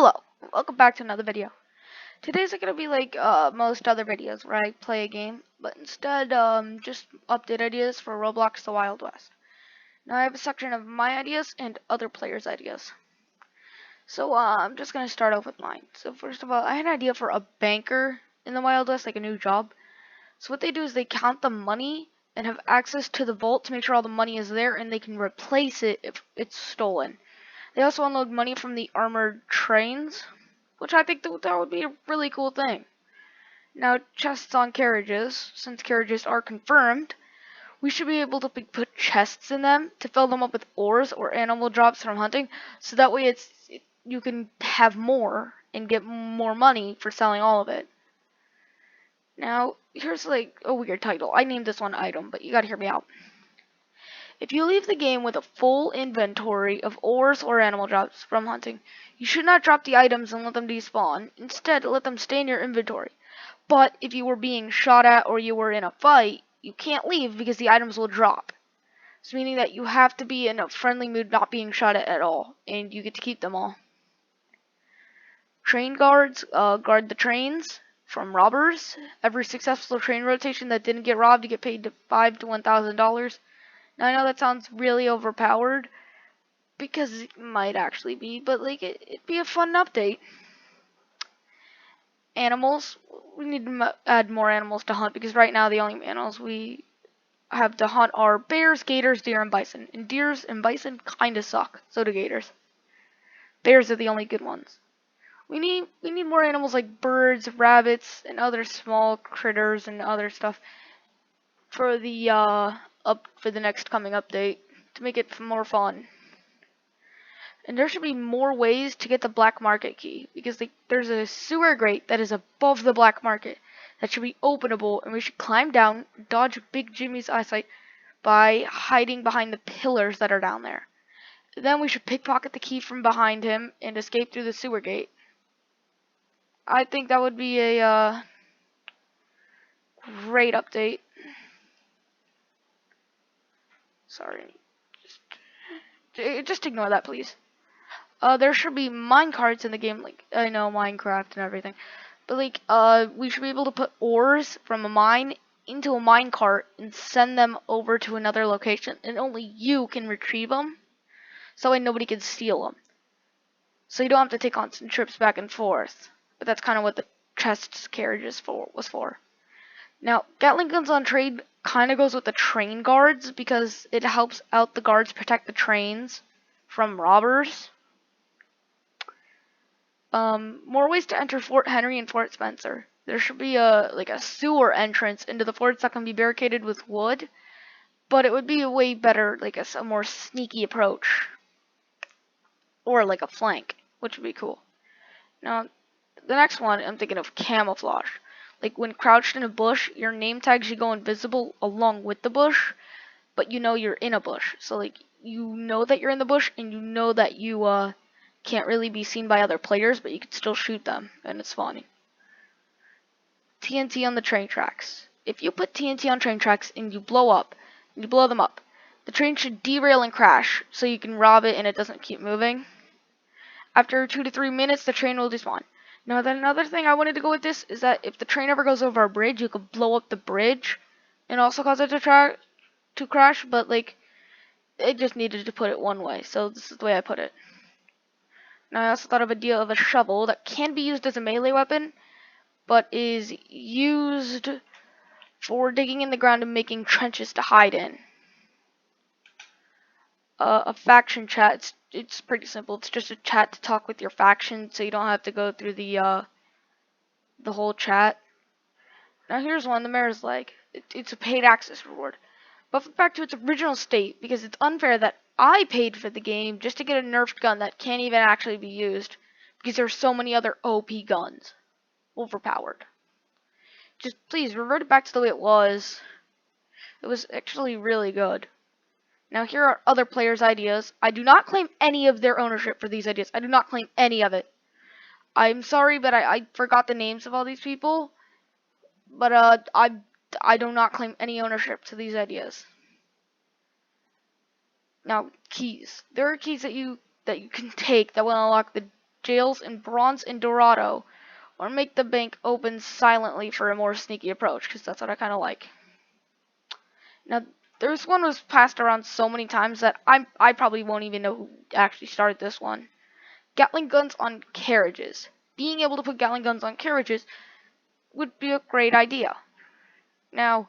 Hello, welcome back to another video. Today's gonna be like most other videos where I play a game, but instead just update ideas for Roblox The Wild West. Now I have a section of my ideas and other players' ideas. So I'm just gonna start off with mine. So first of all, I had an idea for a banker in the Wild West, like a new job. So what they do is they count the money and have access to the vault to make sure all the money is there, and they can replace it if it's stolen. They also unload money from the armored trains, which I think that would be a really cool thing. Now, chests on carriages, since carriages are confirmed, we should be able to put chests in them to fill them up with ores or animal drops from hunting, so that way you can have more and get more money for selling all of it. Now, here's like a weird title. I named this one item, but you gotta hear me out. If you leave the game with a full inventory of ores or animal drops from hunting, you should not drop the items and let them despawn. Instead, let them stay in your inventory. But if you were being shot at or you were in a fight, you can't leave because the items will drop. So meaning that you have to be in a friendly mood, not being shot at all, and you get to keep them all. Train guards guard the trains from robbers. Every successful train rotation that didn't get robbed, you get paid $5 to $1,000. Now I know that sounds really overpowered, because it might actually be, but like it'd be a fun update. Animals, we need to add more animals to hunt, because right now the only animals we have to hunt are bears, gators, deer, and bison. And deers and bison kinda suck. So do gators. Bears are the only good ones. We need more animals like birds, rabbits, and other small critters and other stuff for the for the next coming update to make it more fun. And there should be more ways to get the black market key, because there's a sewer grate that is above the black market that should be openable, and we should climb down, dodge Big Jimmy's eyesight by hiding behind the pillars that are down there. Then we should pickpocket the key from behind him and escape through the sewer gate. I think that would be a great update. Sorry. Just ignore that, please. There should be mine carts in the game, like, I know, Minecraft and everything. But, like, we should be able to put ores from a mine into a mine cart and send them over to another location. And only you can retrieve them, so that way nobody can steal them. So you don't have to take constant trips back and forth. But that's kind of what the chest carriages was for. Now, Gatling guns on trade kind of goes with the train guards, because it helps out the guards protect the trains from robbers. More ways to enter Fort Henry and Fort Spencer. There should be a sewer entrance into the forts that can be barricaded with wood, but it would be a way better, like a more sneaky approach, or like a flank, which would be cool. Now, the next one, I'm thinking of camouflage. Like when crouched in a bush, your name tag should go invisible along with the bush, but you know you're in a bush. So like you know that you're in the bush, and you know that you can't really be seen by other players, but you can still shoot them, and it's funny. TNT on the train tracks. If you put TNT on train tracks and you blow them up, the train should derail and crash, so you can rob it and it doesn't keep moving. After 2 to 3 minutes, the train will despawn. Now, then another thing I wanted to go with this is that if the train ever goes over a bridge, you could blow up the bridge and also cause it to crash, but like it just needed to put it one way, so this is the way I put it. Now, I also thought of a idea of a shovel that can be used as a melee weapon, but is used for digging in the ground and making trenches to hide in. A faction chat, it's pretty simple. It's just a chat to talk with your faction, so you don't have to go through the whole chat. Now here's one, the mayor's leg. It's a paid access reward. Buff it back to its original state, because it's unfair that I paid for the game just to get a nerfed gun that can't even actually be used, because there's so many other OP guns. Overpowered. Just please revert it back to the way it was. It was actually really good. Now here are other players' ideas. I do not claim any of their ownership for these ideas. I do not claim any of it. I'm sorry, but I forgot the names of all these people. But I do not claim any ownership to these ideas. Now, keys. There are keys that you can take that will unlock the jails in Bronze and Dorado, or make the bank open silently for a more sneaky approach, because that's what I kind of like. Now, this one was passed around so many times that I probably won't even know who actually started this one. Gatling guns on carriages. Being able to put Gatling guns on carriages would be a great idea. Now,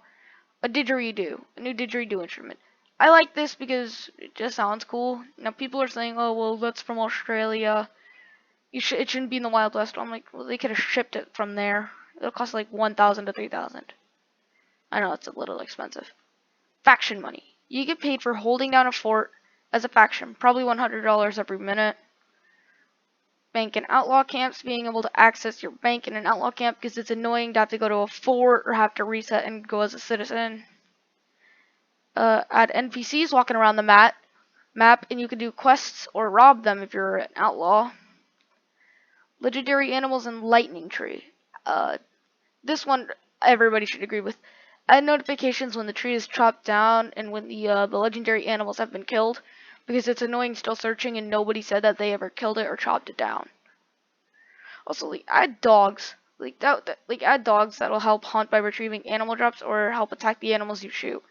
a didgeridoo, a new didgeridoo instrument. I like this because it just sounds cool. Now, people are saying, oh, well, that's from Australia. It shouldn't be in the Wild West. I'm like, well, they could have shipped it from there. It'll cost like 1,000 to 3,000. I know it's a little expensive. Faction money. You get paid for holding down a fort as a faction, probably $100 every minute. Bank and outlaw camps, being able to access your bank in an outlaw camp because it's annoying to have to go to a fort or have to reset and go as a citizen. Add NPCs walking around the map, and you can do quests or rob them if you're an outlaw. Legendary animals and lightning tree. This one everybody should agree with. Add notifications when the tree is chopped down and when the legendary animals have been killed, because it's annoying still searching and nobody said that they ever killed it or chopped it down. Also, like, add dogs. Like add dogs that'll help hunt by retrieving animal drops or help attack the animals you shoot.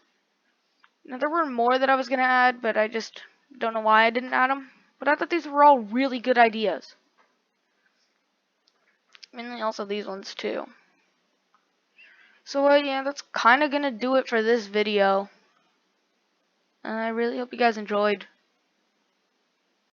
Now there were more that I was gonna add, but I just don't know why I didn't add them. But I thought these were all really good ideas. Mainly also these ones too. So yeah, that's kind of gonna do it for this video. I really hope you guys enjoyed.